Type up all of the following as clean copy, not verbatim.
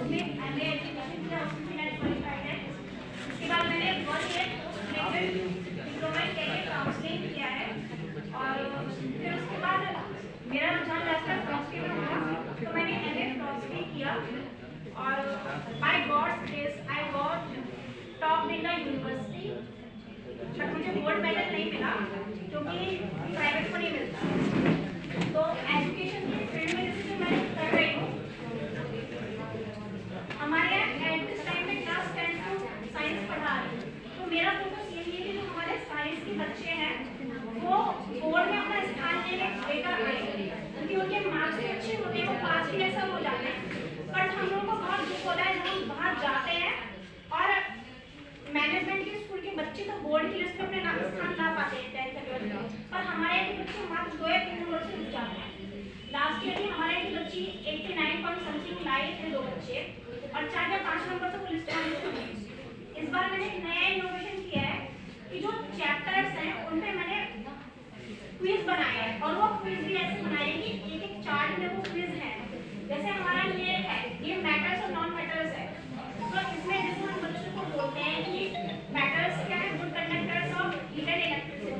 उसमें MA education किया, उसमें नेट क्वालिफाइड है। उसके बाद मैंने 1 year diploma in career counselling किया है। और फिर उसके बाद मेरा रुझान लास्ट फिलॉसफी में हुआ, तो मैंने एमए फिलॉसफी किया और by God's grace I got top in the university. But मुझे गोल्ड मेडल नहीं मिला क्योंकि प्राइवेट को नहीं मिलता। तो एजुकेशन की फील्ड में जैसे मैं कर रही हूँ, हमारे यहाँ एट दिस टाइम में क्लास 10 टू साइंस पढ़ा रही हूँ। तो मेरा फोकस यही है कि जो हमारे साइंस के बच्चे हैं वो बोर्ड में अपना स्थान लेकर आए, क्योंकि उनके मार्क्स भी अच्छे होते हैं, वो पास भी ऐसा हो जाते हैं। बट हम लोगों को बहुत दुख होता है जब हम बाहर जाते हैं और मैनेजमेंट के स्कूल के बच्चे तो बोर्ड की लिस्ट में अपने स्थान ला पाते हैं 10th के बाद, पर हमारे यहाँ के बच्चे मात्र 2 या 3 नंबर से रुक जाते हैं। लास्ट ईयर ही हमारे यहाँ की बच्ची 89 पॉइंट समथिंग लाए थे 2 बच्चे, और 4 या 5 नंबर से वो लिस्ट में थे। इस बार मैंने एक नया इनोवेशन किया है कि जो चैप्टर्स हैं उन पे मैंने क्विज बनाए हैं, और वो क्विज भी ऐसे बनाए कि एक चार्ट में वो क्विज है। जैसे हमारा ये मैटर्स और नॉन मैटर्स है, तो इसमें जैसे हम बच्चों को बोलते हैं कि मैटर्स क्या है, good conductors of heat and electricity,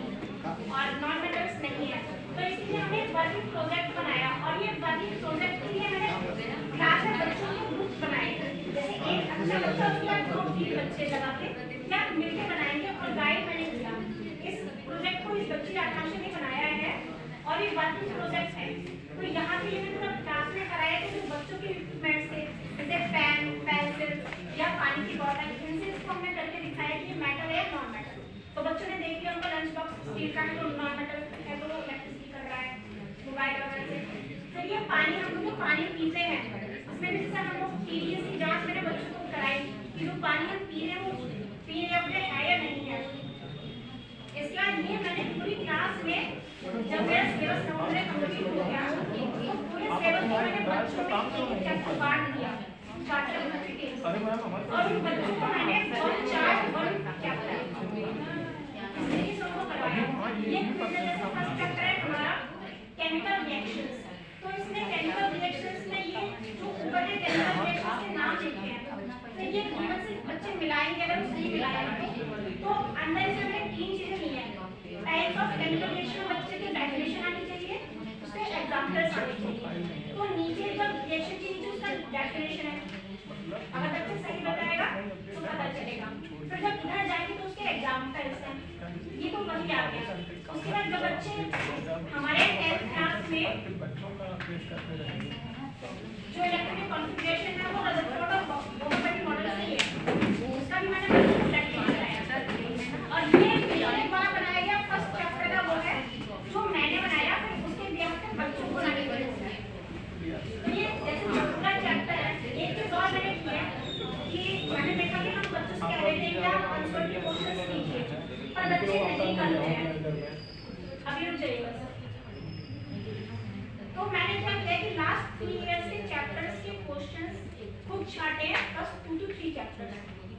और नॉन मैटर्स नहीं है। तो इसलिए हमने एक वर्किंग प्रोजेक्ट बनाया, और ये वर्किंग प्रोजेक्ट के लिए मैंने क्लास में बच्चों के ग्रुप बनाए। जैसे एक अच्छा बच्चा उसका 2-3 बच्चे लगा के या मिलकर बनाएंगे, और गाइड मैंने किया। इस प्रोजेक्ट को इस बच्ची आकांक्षा ने बनाया है, और ये वर्किंग प्रोजेक्ट है। तो यहाँ के लिए मैंने क्लास में कराया कि जो बच्चों के इक्विपमेंट से, जैसे पेन, पेंसिल या पानी की बॉटल, इनसे इसको हमने करके दिखाया कि ये मेटल है या नॉन मेटल। तो बच्चों ने देख लिया, उनका लंच बॉक्स स्टील का है तो नॉन मेटल है, तो वो इलेक्ट्रिसिटी कर रहा है मोबाइल वगैरह से। फिर ये पानी, हम लोग पानी पीते हैं, उसमें भी जैसे हम लोग टीडीएस की जांच मैंने बच्चों को कराई कि जो पानी हम पी रहे हैं वो पीने योग्य है या नहीं है। इसके बाद ये मैंने पूरी क्लास में, जब मेरा सिलेबस कंप्लीट हो गया तो पूरे सिलेबस को मैंने बच्चों में एक चैप्टर बांट दिया, चार्टर बच्चे के, और उन बच्चों को मैंने 1 चार्ट 1 चैप्टर इसलिए सबको करवाया। ये जैसे फर्स्ट चैप्टर है हमारा केमिकल रिएक्शंस। तो इसमें केमिकल रिएक्शंस में ये जो ऊपर के केमिकल रिएक्शंस के नाम लिखे हैं, तो ये कौन से बच्चे मिलाएंगे, अगर सही मिलाएंगे तो अंदर इसमें मैंने 3 चीजें ली हैं। टाइप ऑफ केमिकल रिएक्शन बच्चे की डेफिनेशन आनी चाहिए, उसके एग्जांपल्स आने चाहिए। तो नीचे जब रिएक्शन के नीचे उसका डेफिनेशन है, अगर बच्चे सही बताएगा तो पता चलेगा। फिर जब इधर जाएंगे तो उसके एग्जांपल्स हैं, ये तो वही आ गया। उसके बाद जब बच्चे हमारे 10th क्लास में जो इलेक्ट्रिकल कॉन्फ़िगरेशन है वो रदरफोर्ड और बोहरबर्ग मॉडल से है, उसका भी मैंने प्रोजेक्ट बनाया। और ये एक बार बनाया गया फर्स्ट चैप्टर का, वो है जो मैंने बनाया, फिर उसके बिहार के बच्चों को बनाने पड़े। तो ये जैसे दूसरा चैप्टर है, एक चीज और मैंने की है कि मैंने देखा कि हम बच्चों से कह रहे थे कि आप आंसर की कोशिश कीजिए, पर बच्चे नहीं करते हैं। अभी रुक जाइएगा सर। तो मैंने क्या किया कि लास्ट 3 इयर्स के चैप्टर्स के क्वेश्चंस खुद छांटे हैं, बस 2 to 3 चैप्टर्स,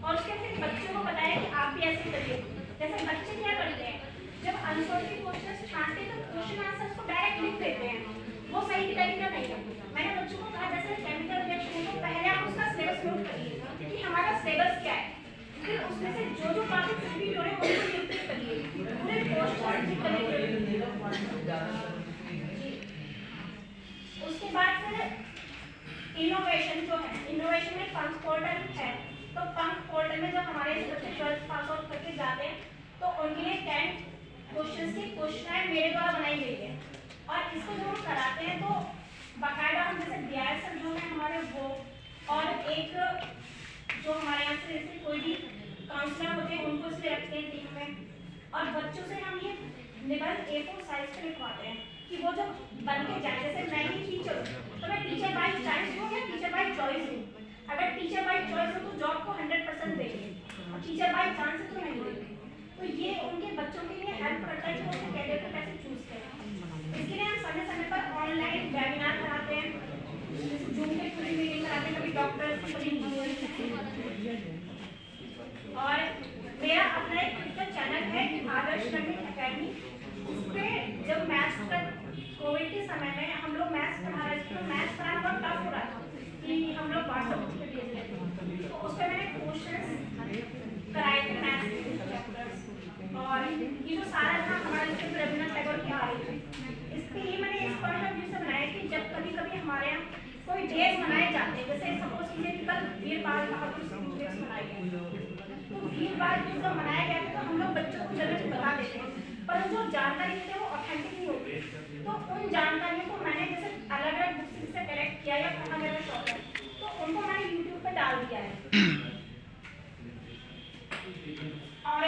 और उसके फिर बच्चों को बताया कि आप भी ऐसे करिए। जैसे बच्चे क्या करते हैं, जब आंसर के क्वेश्चंस छांटते तो क्वेश्चन आंसर्स को डायरेक्ट लिख देते हैं, वो सही तरीका नहीं है। मैंने बच्चों को कहा जैसे केमिकल रिएक्शन है तो पहले आप उसका सिलेबस नोट करिए कि हमारा सिलेबस क्या है, फिर उसमें से जो टॉपिक्स रिपीट हो रहे हैं उनको लिख करिए, पूरे कोर्स को लिख करिए। उसके बाद फिर इनोवेशन जो है, इनोवेशन में पंख पोर्टल है। तो पंख पोर्टल में जब हमारे बच्चे 12th पास आउट करके जाते हैं तो उनके लिए 10 क्वेश्चंस की क्वेश्चन मेरे द्वारा बनाई गई है, और इसको जब हम कराते हैं तो बाकायदा हम जैसे बीआईएस जो है हमारे वो, और एक जो हमारे यहाँ से जैसे कोई भी काउंसलर होते हैं उनको इसलिए रखते हैं टीम में, और बच्चों से हम ये निबंध A4 साइज पे लिखवाते हैं कि वो जब बन के जाए, जैसे मैं ही टीचर हूँ तो मैं टीचर बाय चॉइस हूँ या टीचर बाय चॉइस हूँ। अगर टीचर बाय चॉइस हो तो जॉब को 100% देंगे, और टीचर बाय चांस है तो नहीं देंगे। तो ये उनके बच्चों के लिए हेल्प करता है कि वो अपने कैरियर को कैसे चूज करें। इसके लिए हम समय समय पर ऑनलाइन वेबिनार कराते हैं, जूम पे पूरी मीटिंग कराते हैं, कभी डॉक्टर्स कभी इंजीनियर्स। और मेरा अपना एक खुद का चैनल है आदर्श लर्निंग एकेडमी, उस पे जब मैथ्स का कोविड के समय में हम लोग मैथ्स पढ़ा रहे थे तो मैथ्स पढ़ाना बहुत टफ हो रहा था, डेज मनाए जाते हैं, जैसे सपोज कीजिए कि कल वीर बाल बहादुर दिवस मनाया गया, तो वीर बाल दिवस जब मनाया गया था तो हम लोग बच्चों को जनरली बता देते हैं, पर जो जानकारी होती है वो ऑथेंटिक नहीं होती। तो उन जानकारियों को मैंने जैसे अलग अलग बुक्स से कलेक्ट किया या पढ़ना मेरा शौक है, तो उनको मैंने यूट्यूब पे डाल दिया है। और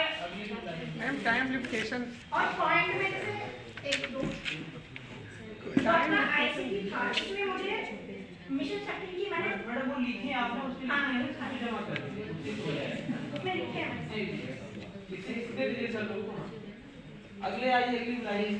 टाइम लिमिटेशन और पॉइंट में जैसे एक दो अपना आईसीटी था, इसमें मुझे मिशन शक्ति की मैंने मैडम वो लिखे आपने उसके लिए जमा कर दिए उसमें लिखे हैं। इसे दे दीजिए सर लोगों को। अगले आइए, अगली बुलाइए।